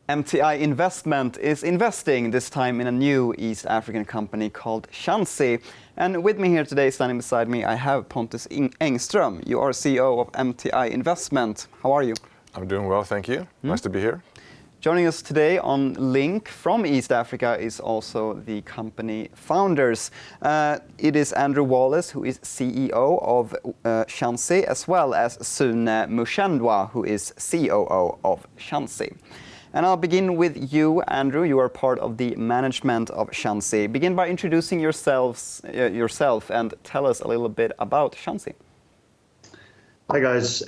MTI Investment is investing, this time in a new East African company called Chanzi. And with me here today, standing beside me, I have Pontus Engström. You are CEO of MTI Investment. How are you? I'm doing well, thank you. Nice to be here. Joining us today on link from East Africa is also the company founders. It is Andrew Wallace, who is CEO of Chanzi, as well as Sune Mushendwa, who is COO of Chanzi. And I'll begin with you, Andrew. You are part of the management of Chanzi. Begin by introducing yourself and tell us a little bit about Chanzi. Hi guys,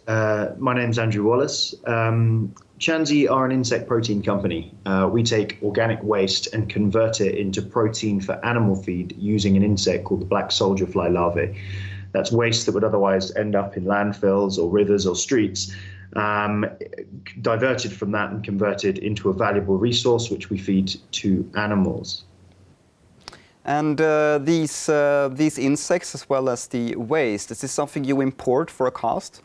my name's Andrew Wallace. Chanzi are an insect protein company. We take organic waste and convert it into protein for animal feed using an insect called the black soldier fly larvae. That's waste that would otherwise end up in landfills or rivers or streets. Diverted from that and converted into a valuable resource which we feed to animals. And these insects, as well as the waste, is this something you import for a cost?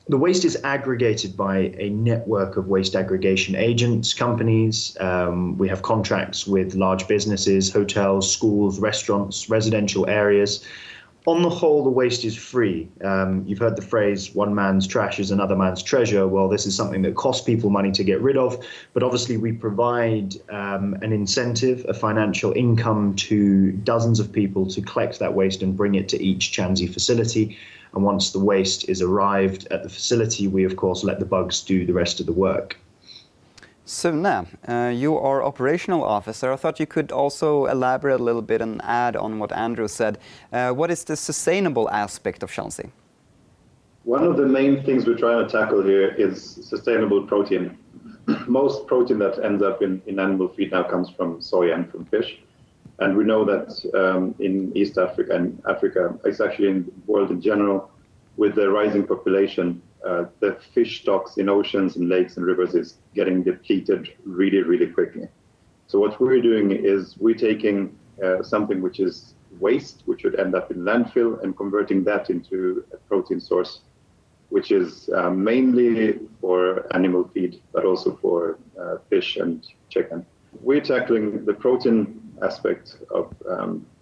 The waste is aggregated by a network of waste aggregation agents, companies. We have contracts with large businesses, hotels, schools, restaurants, residential areas. On the whole, the waste is free. You've heard the phrase, one man's trash is another man's treasure. Well, this is something that costs people money to get rid of, but obviously we provide an incentive, a financial income to dozens of people to collect that waste and bring it to each Chanzi facility. And once the waste is arrived at the facility, we of course let the bugs do the rest of the work. Sune, you are operational officer. I thought you could also elaborate a little bit and add on what Andrew said. What is the sustainable aspect of Chanzi? One of the main things we're trying to tackle here is sustainable protein. Most protein that ends up in animal feed now comes from soya and from fish. And we know that in East Africa and Africa, it's actually in the world in general, with the rising population, the fish stocks in oceans and lakes and rivers is getting depleted really, really quickly. So what we're doing is we're taking something which is waste, which would end up in landfill, and converting that into a protein source, which is mainly for animal feed, but also for fish and chicken. We're tackling the protein aspect of,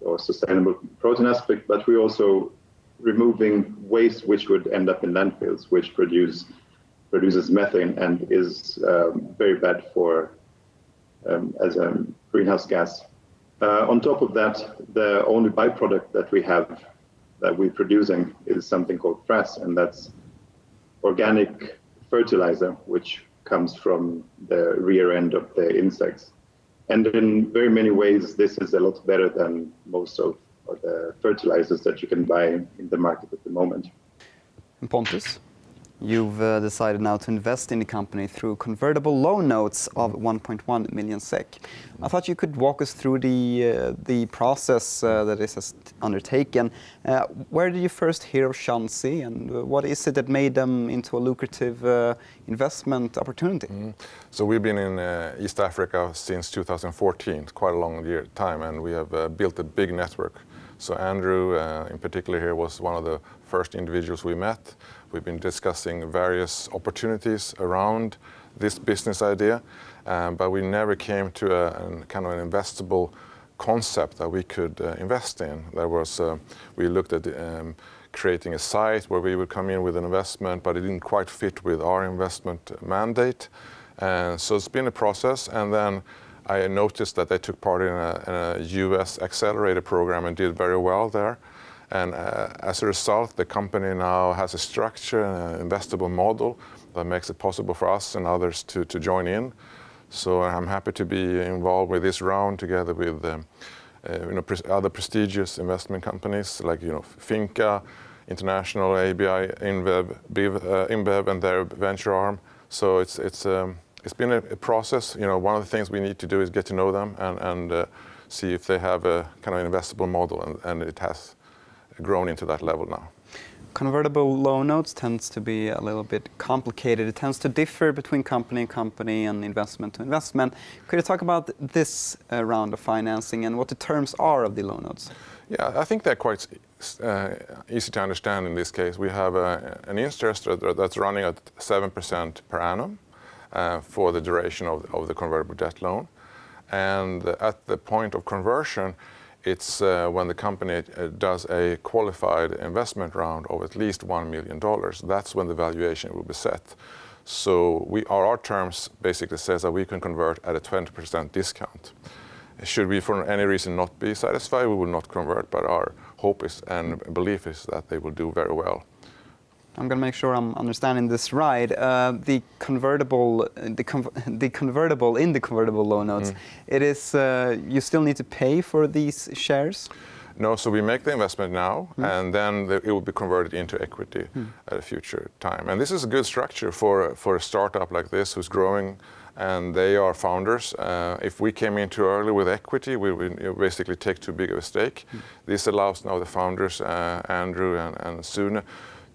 or sustainable protein aspect, but we're also removing waste which would end up in landfills, which produces methane and is very bad for as a greenhouse gas. On top of that, the only byproduct that we have that we're producing is something called frass, and that's organic fertilizer, which comes from the rear end of the insects. And in very many ways, this is a lot better than most of the fertilizers that you can buy in the market at the moment. And Pontus, you've decided now to invest in the company through convertible loan notes of 1.1 million SEK. I thought you could walk us through the process that this has undertaken. Where did you first hear of Chanzi, and what is it that made them into a lucrative investment opportunity? So we've been in East Africa since 2014, quite a long time, and we have built a big network. So Andrew, in particular here, was one of the first individuals we met. We've been discussing various opportunities around this business idea, but we never came to a kind of an investable concept that we could invest in. There was, we looked at creating a site where we would come in with an investment, but it didn't quite fit with our investment mandate. And so it's been a process, and then I noticed that they took part in a US accelerator program and did very well there. And as a result, the company now has a structure and an investable model that makes it possible for us and others to join in. So I'm happy to be involved with this round together with other prestigious investment companies like FINCA International, ABI, InBev and their venture arm. So it's been a process. One of the things we need to do is get to know them and see if they have a kind of investable model, and it has grown into that level now. Convertible loan notes tends to be a little bit complicated. It tends to differ between company and company and investment to investment. Could you talk about this round of financing and what the terms are of the loan notes? Yeah, I think they're quite easy to understand in this case. We have an interest that's running at 7% per annum. for the duration of the convertible debt loan. And at the point of conversion, it's when the company does a qualified investment round of at least $1 million. That's when the valuation will be set. So our terms basically says that we can convert at a 20% discount. Should we for any reason not be satisfied, we will not convert, but our hope is and belief is that they will do very well. I'm going to make sure I'm understanding this right. The convertible in the convertible loan notes, it is you still need to pay for these shares? No, so we make the investment now, and then it will be converted into equity at a future time. And this is a good structure for a startup like this who's growing, and they are founders. If we came in too early with equity, we would basically take too big of a stake. This allows now the founders, Andrew and Sune,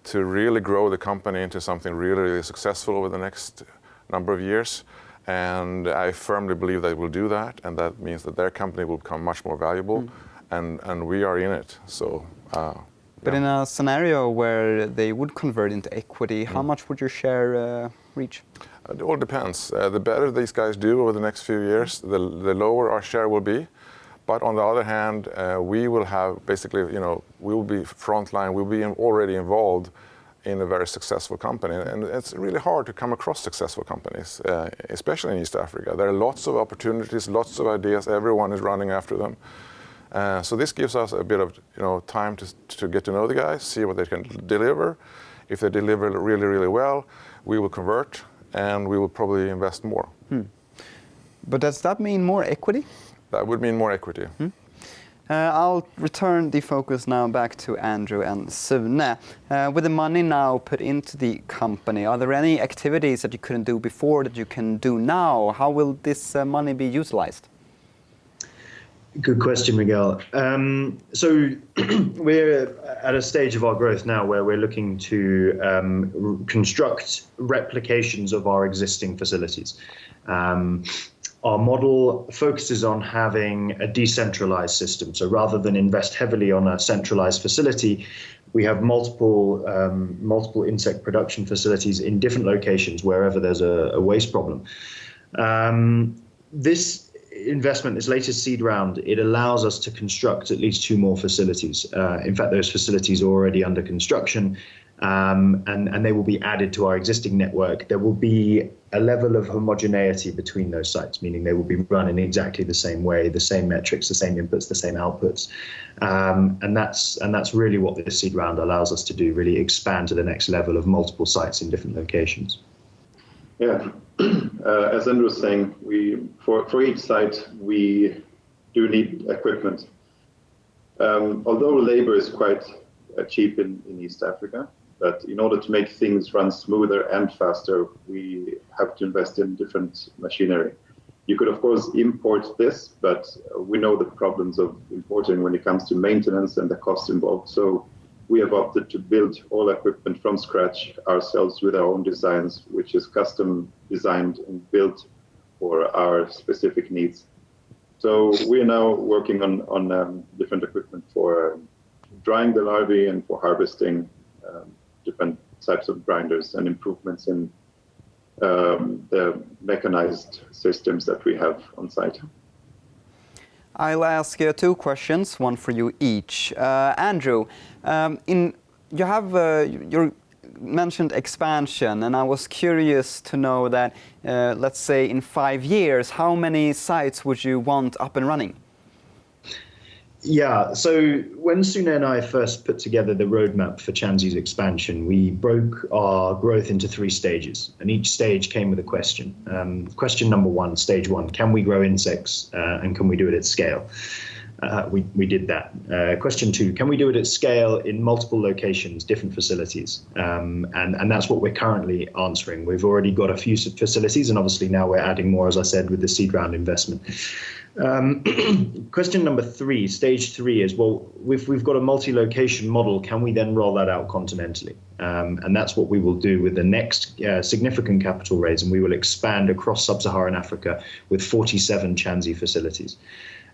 to really grow the company into something really, really successful over the next number of years. And I firmly believe they will do that, and that means that their company will become much more valuable, and we are in it. So. But in a scenario where they would convert into equity, how much would your share reach? It all depends. The better these guys do over the next few years, the lower our share will be. But on the other hand, we will have basically, we will be frontline, we'll be already involved in a very successful company. And it's really hard to come across successful companies, especially in East Africa. There are lots of opportunities, lots of ideas, everyone is running after them. So this gives us a bit of time to get to know the guys, see what they can deliver. If they deliver really, really well, we will convert and we will probably invest more. But does that mean more equity? That would mean more equity. I'll return the focus now back to Andrew and Sune. With the money now put into the company, are there any activities that you couldn't do before that you can do now? How will this money be utilized? Good question, Miguel. So we're at a stage of our growth now where we're looking to construct replications of our existing facilities. Our model focuses on having a decentralized system. So rather than invest heavily on a centralized facility, we have multiple insect production facilities in different locations wherever there's a waste problem. This investment, this latest seed round, it allows us to construct at least 2 more facilities. In fact, those facilities are already under construction, and they will be added to our existing network. There will be a level of homogeneity between those sites, meaning they will be run in exactly the same way, the same metrics, the same inputs, the same outputs. And that's really what this seed round allows us to do, really expand to the next level of multiple sites in different locations. Yeah, as Andrew was saying, for each site, we do need equipment. Although labor is quite cheap in East Africa, but in order to make things run smoother and faster, we have to invest in different machinery. You could, of course, import this, but we know the problems of importing when it comes to maintenance and the costs involved. So we have opted to build all equipment from scratch ourselves with our own designs, which is custom designed and built for our specific needs. So we are now working on different equipment for drying the larvae and for harvesting different types of grinders and improvements in the mechanized systems that we have on site. I'll ask 2 questions, one for you each. Andrew, you have your mentioned expansion, and I was curious to know that, let's say in 5 years, how many sites would you want up and running? Yeah, so when Sune and I first put together the roadmap for Chanzi's expansion, we broke our growth into 3 stages, and each stage came with a question. Question number 1, stage 1, can we grow insects and can we do it at scale? We did that. Question 2, can we do it at scale in multiple locations, different facilities? And that's what we're currently answering. We've already got a few facilities, and obviously now we're adding more, as I said, with the seed round investment. Question number 3, stage 3 is, well, if we've got a multi-location model, can we then roll that out continentally? And that's what we will do with the next significant capital raise, and we will expand across sub-Saharan Africa with 47 Chanzi facilities.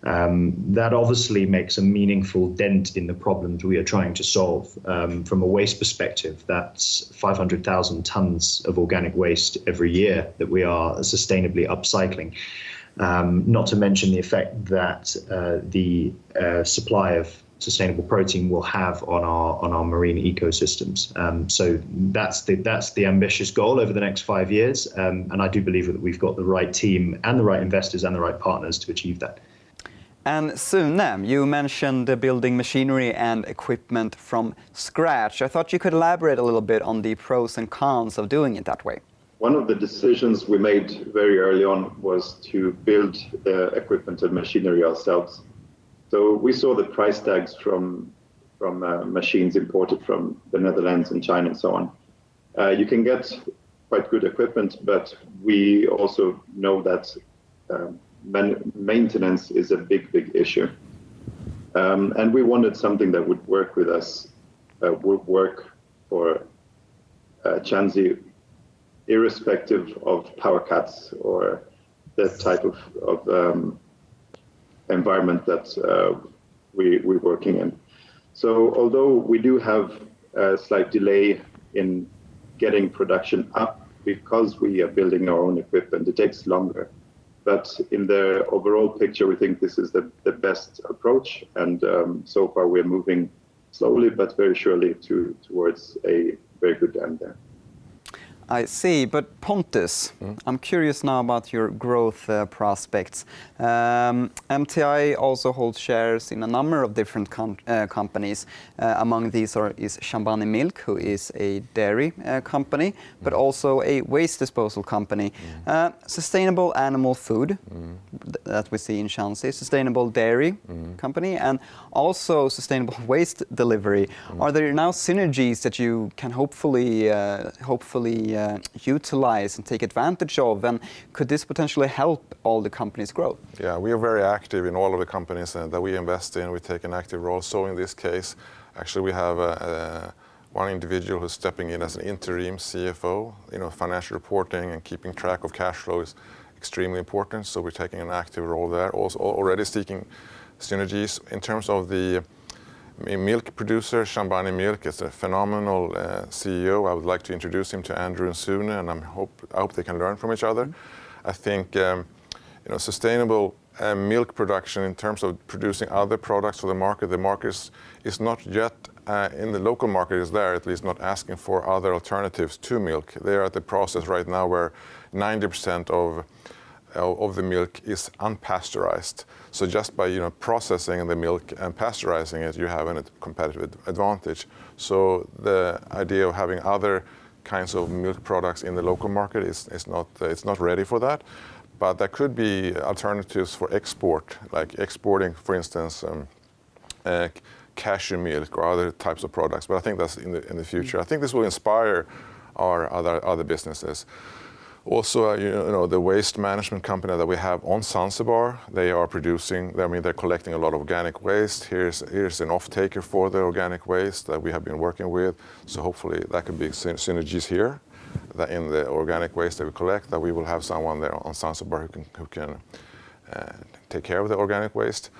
That obviously makes a meaningful dent in the problems we are trying to solve. From a waste perspective, that's 500,000 tons of organic waste every year that we are sustainably upcycling. Not to mention the effect that the supply of sustainable protein will have on our marine ecosystems. So that's the ambitious goal over the next 5 years, and I do believe that we've got the right team and the right investors and the right partners to achieve that. And Sune, you mentioned building machinery and equipment from scratch. I thought you could elaborate a little bit on the pros and cons of doing it that way. One of the decisions we made very early on was to build the equipment and machinery ourselves. So we saw the price tags from machines imported from the Netherlands and China and so on. You can get quite good equipment, but we also know that maintenance is a big issue. And we wanted something that would work with us, would work for Chanzi, irrespective of power cuts or the type of environment that we're working in. So although we do have a slight delay in getting production up because we are building our own equipment, it takes longer. But in the overall picture, we think this is the best approach. And so far we're moving slowly but very surely towards a very good end there. I see, but Pontus, I'm curious now about your growth prospects. MTI also holds shares in a number of different companies. Among these is Shambani Milk, who is a dairy company, but also a waste disposal company. Sustainable animal food that we see in Chanzi, sustainable dairy company, and also sustainable waste delivery. Are there now synergies that you can hopefully utilize and take advantage of, and could this potentially help all the companies grow? Yeah, we are very active in all of the companies that we invest in. We take an active role. So in this case, actually we have one individual who's stepping in as an interim CFO. Financial reporting and keeping track of cash flow is extremely important. So we're taking an active role there. Also already seeking synergies in terms of the milk producer. Shambani Milk is a phenomenal CEO. I would like to introduce him to Andrew and Sune, and I hope they can learn from each other. I think sustainable milk production in terms of producing other products for the market is not yet in the local market is there, at least not asking for other alternatives to milk. They are at the process right now where 90% of the milk is unpasteurized. So just by processing the milk and pasteurizing it, you have a competitive advantage. So the idea of having other kinds of milk products in the local market is not ready for that. But there could be alternatives for export, like exporting, for instance, cashew milk or other types of products. But I think that's in the future. I think this will inspire our other businesses. Also, the waste management company that we have on Zanzibar, they are producing, they're collecting a lot of organic waste. Here's an off-taker for the organic waste that we have been working with. So hopefully that could be synergies here, that in the organic waste that we collect, that we will have someone there on Zanzibar who can take care of the organic waste.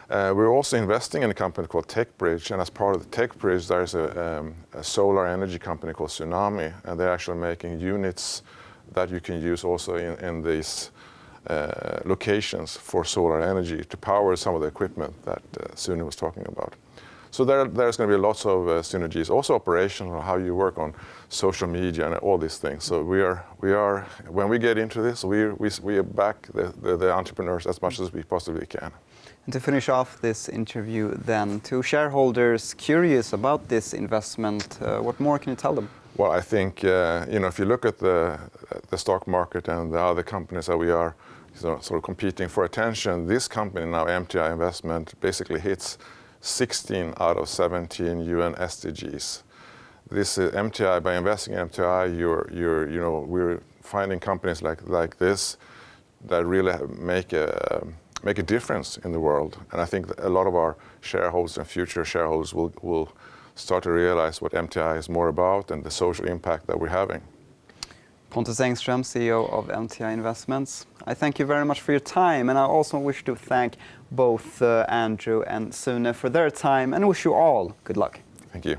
We're also investing in a company called TechBridge, and as part of the TechBridge, there's a solar energy company called Tsunami, and they're actually making units that you can use also in these locations for solar energy to power some of the equipment that Sune was talking about. So there's going to be lots of synergies, also operational, how you work on social media and all these things. So we are when we get into this, we back the entrepreneurs as much as we possibly can. And to finish off this interview then, to shareholders curious about this investment, what more can you tell them? Well, I think if you look at the stock market and the other companies that we are sort of competing for attention, this company now, MTI Investment, basically hits 16 out of 17 UN SDGs. This is MTI. By investing in MTI, we're finding companies like this that really make a difference in the world. And I think a lot of our shareholders and future shareholders will start to realize what MTI is more about and the social impact that we're having. Pontus Engström, CEO of MTI Investments. I thank you very much for your time, and I also wish to thank both Andrew and Sune for their time, and wish you all good luck. Thank you.